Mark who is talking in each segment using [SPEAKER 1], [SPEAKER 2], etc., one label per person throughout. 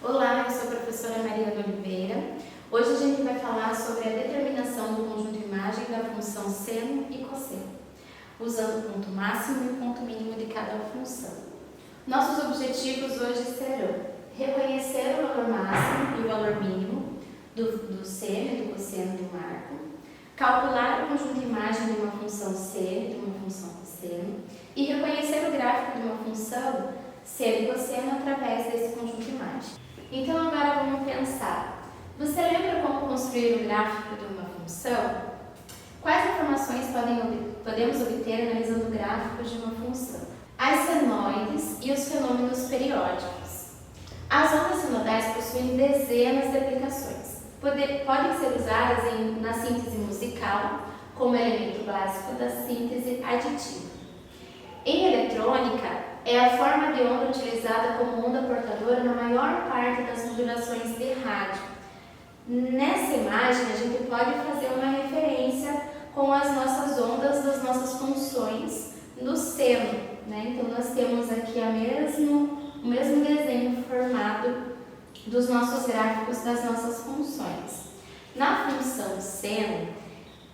[SPEAKER 1] Olá, eu sou a professora Mariana Oliveira. Hoje a gente vai falar sobre a determinação do conjunto imagem da função seno e cosseno, usando o ponto máximo e o ponto mínimo de cada função. Nossos objetivos hoje serão reconhecer o valor máximo e o valor mínimo do seno e do cosseno de um arco, calcular o conjunto imagem de uma função seno e de uma função cosseno e reconhecer o gráfico de uma função seno e cosseno através desse conjunto imagem. Então agora vamos pensar. Você lembra como construir o gráfico de uma função? Quais informações podemos obter analisando o gráfico de uma função? As senoides e os fenômenos periódicos. As ondas sinodais possuem dezenas de aplicações. Podem ser usadas na síntese musical como elemento básico da síntese aditiva. Em eletrônica, é a forma de onda utilizada como onda portadora na maior parte das modulações de rádio. Nessa imagem, a gente pode fazer uma referência com as nossas ondas das nossas funções no seno, né? Então, nós temos aqui o mesmo desenho formado dos nossos gráficos das nossas funções. Na função seno,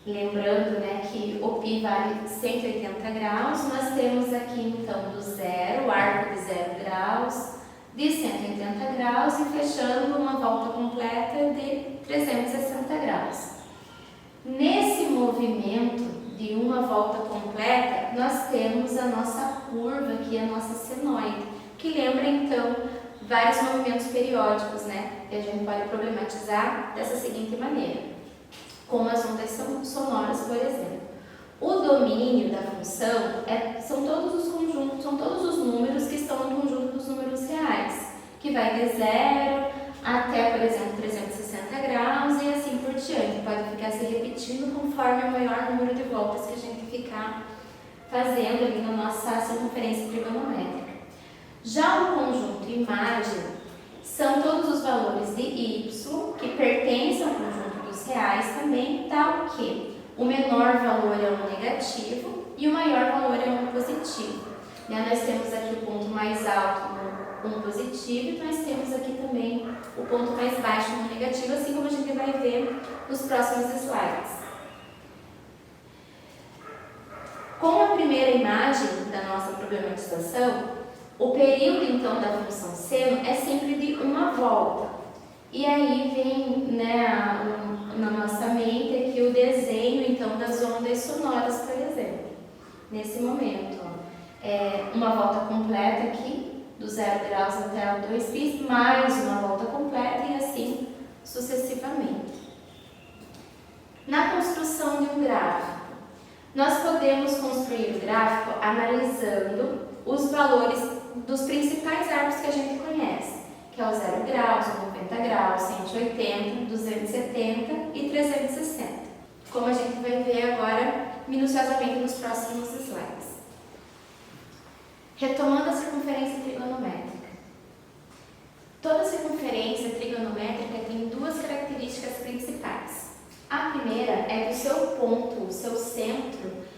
[SPEAKER 1] lembrando, né, que o π vale 180 graus, nós temos aqui então do zero, o arco de 0 graus, de 180 graus e fechando uma volta completa de 360 graus. Nesse movimento de uma volta completa, nós temos a nossa curva aqui, a nossa senoide, que lembra então vários movimentos periódicos, né? E a gente pode problematizar dessa seguinte maneira, como as ondas sonoras, por exemplo. O domínio da função são todos os conjuntos, são todos os números que estão no conjunto dos números reais, que vai de 0 até, por exemplo, 360 graus e assim por diante. Pode ficar se repetindo conforme o maior número de voltas que a gente ficar fazendo ali na nossa circunferência trigonométrica. Já o conjunto imagem são todos os valores de y que pertencem ao conjunto dos reais também, tal que o menor valor é um negativo e o maior valor é um positivo. Nós temos aqui o ponto mais alto no positivo e nós temos aqui também o ponto mais baixo no negativo, assim como a gente vai ver nos próximos slides. Com a primeira imagem da nossa problematização, o período então da função seno é sempre de uma volta. E aí vem, né, na nossa mente aqui o desenho então das ondas sonoras, por exemplo. Nesse momento, uma volta completa aqui, do 0 graus até o 2π, mais uma volta completa e assim sucessivamente. Na construção de um gráfico, nós podemos construir o gráfico analisando os valores dos principais arcos que a gente conhece, que é o 0 graus, o 90 graus, 180, 270 e 360, como a gente vai ver agora minuciosamente nos próximos slides. Retomando a circunferência trigonométrica. Toda circunferência trigonométrica tem duas características principais. A primeira é que o seu ponto, o seu centro,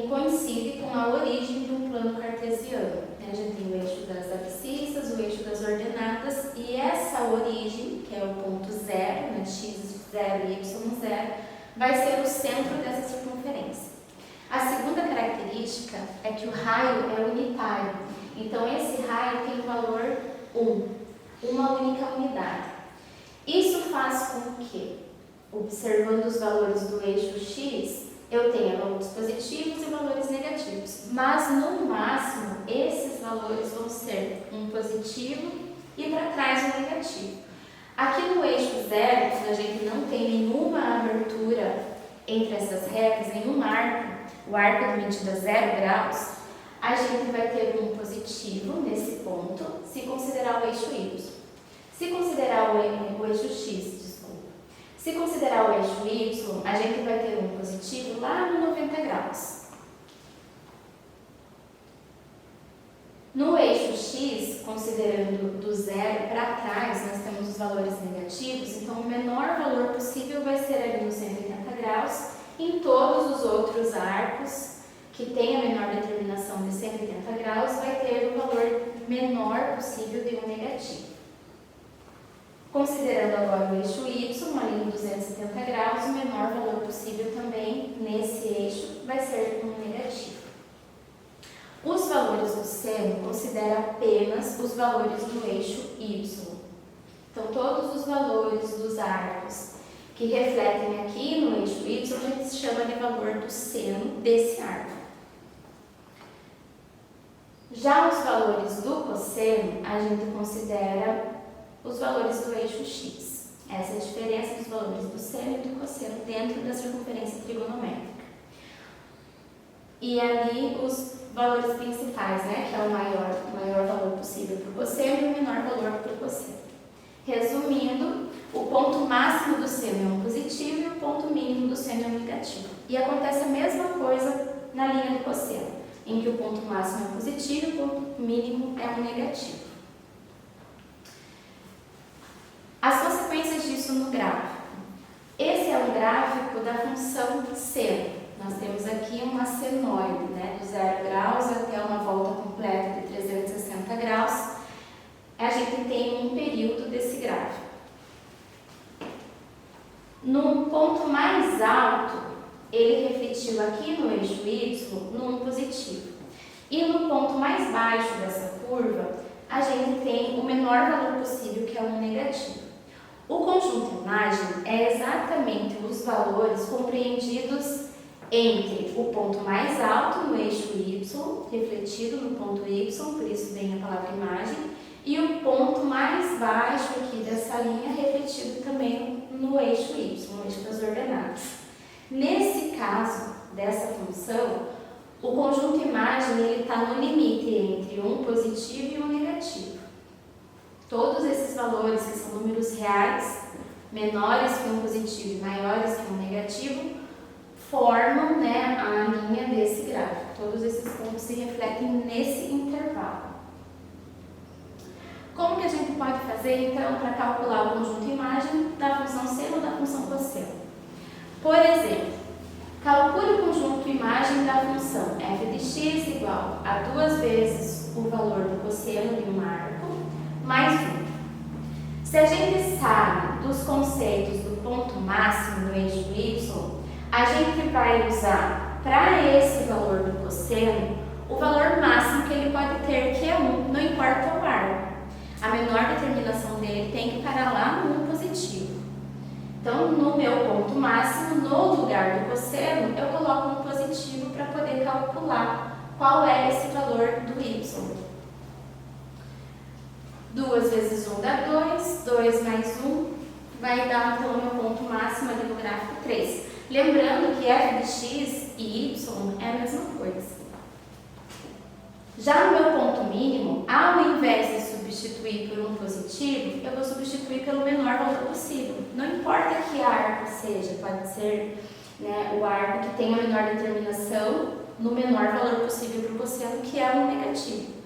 [SPEAKER 1] coincide com a origem de um plano cartesiano. A gente tem o eixo das abscissas, o eixo das ordenadas, e essa origem, que é o ponto zero, né, x0 e y0, vai ser o centro dessa circunferência. A segunda característica é que o raio é unitário, então esse raio tem o valor 1, uma única unidade. Isso faz com que, observando os valores do eixo x, eu tenho valores positivos e valores negativos, mas no máximo esses valores vão ser um positivo e para trás um negativo. Aqui no eixo zero, quando a gente não tem nenhuma abertura entre essas retas, nenhum arco, o arco de medida 0 graus, a gente vai ter um positivo nesse ponto, se considerar o eixo y. Se considerar o eixo x, se considerar o eixo y, a gente vai ter um positivo lá no 90 graus. No eixo x, considerando do 0 para trás, nós temos os valores negativos, então o menor valor possível vai ser ali no 180 graus. Em todos os outros arcos que têm a menor determinação de 180 graus, vai ter o valor menor possível de um negativo. Considerando agora o eixo Y, uma linha de 270 graus, o menor valor possível também nesse eixo vai ser um negativo. Os valores do seno consideram apenas os valores do eixo Y. Então, todos os valores dos arcos que refletem aqui no eixo Y, a gente chama de valor do seno desse arco. Já os valores do cosseno, a gente considera os valores do eixo X. Essa é a diferença dos valores do seno e do cosseno dentro da circunferência trigonométrica. E ali os valores principais, né, que é o maior valor possível para o cosseno e o menor valor para o cosseno. Resumindo, o ponto máximo do seno é um positivo e o ponto mínimo do seno é um negativo. E acontece a mesma coisa na linha do cosseno, em que o ponto máximo é positivo e o ponto mínimo é um negativo. As consequências disso no gráfico. Esse é um gráfico da função seno. Nós temos aqui uma senoide, né, do 0 graus até uma volta completa de 360 graus. A gente tem um período desse gráfico. No ponto mais alto, ele refletiu aqui no eixo Y num positivo. E no ponto mais baixo dessa curva, a gente tem o menor valor possível, que é um negativo. O conjunto imagem é exatamente os valores compreendidos entre o ponto mais alto no eixo Y, refletido no ponto Y, por isso vem a palavra imagem, e o ponto mais baixo aqui dessa linha, refletido também no eixo Y, no eixo das ordenadas. Nesse caso dessa função, o conjunto imagem está no limite entre um positivo e um negativo. Todos esses valores, que são números reais, menores que um positivo e maiores que um negativo, formam, né, a linha desse gráfico. Todos esses pontos se refletem nesse intervalo. Como que a gente pode fazer, então, para calcular o conjunto imagem da função seno ou da função cosseno? Por exemplo, calcule o conjunto imagem da função f de x igual a 2 vezes o valor do cosseno de um arco mais 1. Se a gente sabe dos conceitos do ponto máximo no eixo Y, a gente vai usar para esse valor do cosseno o valor máximo que ele pode ter, que é 1, não importa o arco. A menor determinação dele tem que parar lá no 1 positivo. Então, no meu ponto máximo, no lugar do cosseno, eu coloco 1 positivo para poder calcular qual é esse valor do Y. 2 vezes 1 dá 2, 2 mais 1 vai dar, então, o meu ponto máximo ali no gráfico 3. Lembrando que f de x e y é a mesma coisa. Já no meu ponto mínimo, ao invés de substituir por 1 positivo, eu vou substituir pelo menor valor possível. Não importa que arco seja, pode ser, né, o arco que tem a menor determinação no menor valor possível para o cosseno, que é um negativo.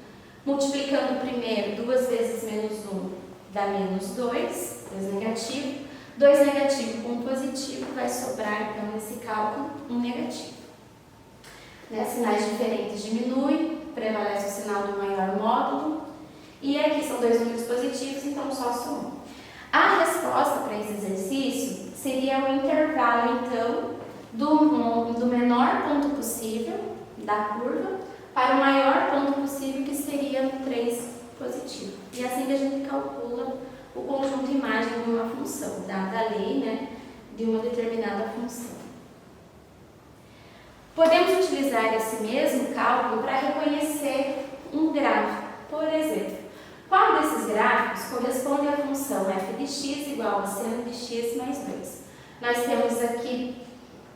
[SPEAKER 1] Multiplicando primeiro, 2 vezes menos 1 dá menos 2, 2 negativo. 2 negativo com 1 positivo, vai sobrar, então, nesse cálculo, um negativo. Né? Sinais diferentes diminuem, prevalece o sinal do maior módulo. E aqui são 2 números positivos, então só soma 1. A resposta para esse exercício seria o intervalo, então, do menor ponto possível da curva para o maior ponto possível, que seria no 3 positivo. E assim que a gente calcula o conjunto imagem de uma função, dada a lei, né, de uma determinada função. Podemos utilizar esse mesmo cálculo para reconhecer um gráfico. Por exemplo, qual desses gráficos corresponde à função f de x igual a seno de x mais 2? Nós temos aqui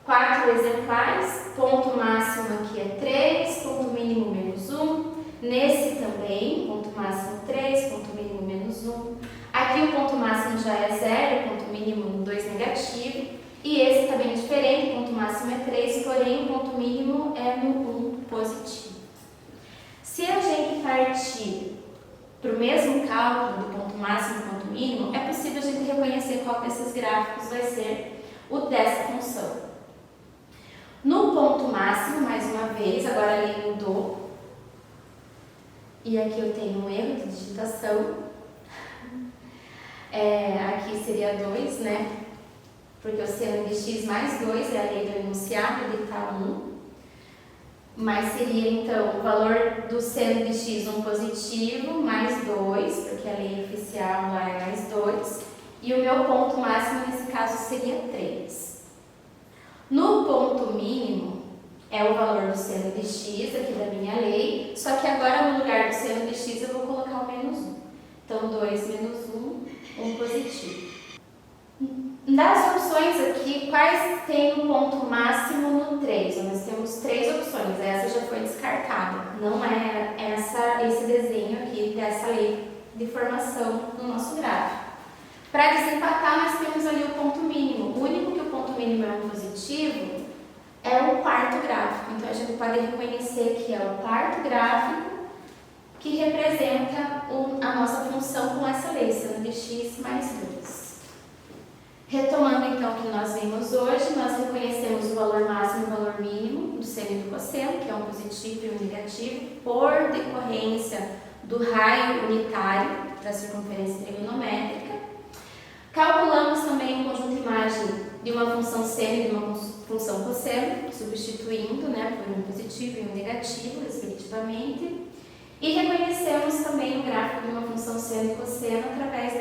[SPEAKER 1] 4 exemplares, ponto máximo aqui é 3, ponto mínimo menos 1. Nesse também, ponto máximo 3, ponto mínimo menos 1. Aqui o ponto máximo já é 0, ponto mínimo 2 negativo. E esse também é diferente, ponto máximo é 3, porém o ponto mínimo é no 1 positivo. Se a gente partir para o mesmo cálculo do ponto máximo e ponto mínimo, é possível a gente reconhecer qual desses gráficos vai ser o dessa função. No ponto máximo, mais uma vez, agora ali mudou. E aqui eu tenho um erro de digitação. aqui seria 2, né? Porque o seno de x mais 2 é a lei do enunciado, ele está 1. Mas seria, então, o valor do seno de x, um positivo, mais 2, porque a lei oficial lá é mais 2. E o meu ponto máximo, nesse caso, seria 3. No ponto mínimo, é o valor do seno de x, aqui da minha lei, só que agora, no lugar do seno de x, eu vou colocar o menos 1. Então, 2 menos 1, 1 positivo. Das opções aqui, quais tem o ponto máximo no 3? Nós temos 3 opções, essa já foi descartada. Não é esse desenho aqui dessa lei de formação no nosso gráfico. Para desempatar, nós temos ali o ponto mínimo. O único que o ponto mínimo é um positivo é o quarto gráfico. Então, a gente pode reconhecer que é o quarto gráfico que representa a nossa função com essa lei, seno de x mais 2. Retomando então o que nós vimos hoje, nós reconhecemos o valor máximo e o valor mínimo do seno e do cosseno, que é um positivo e um negativo, por decorrência do raio unitário da circunferência trigonométrica. Calculamos também o conjunto de imagem de uma função seno e de uma função cosseno, substituindo, né, por um positivo e um negativo, respectivamente. E reconhecemos também o gráfico de uma função seno e cosseno através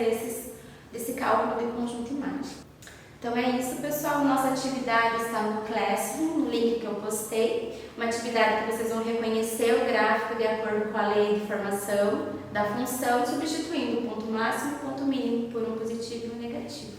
[SPEAKER 1] desse cálculo de conjunto de imagem. Então é isso, pessoal. Nossa atividade está no Classroom, no link que eu postei. Uma atividade que vocês vão reconhecer o gráfico de acordo com a lei de formação da função, substituindo o ponto máximo e o ponto mínimo por um positivo e um negativo.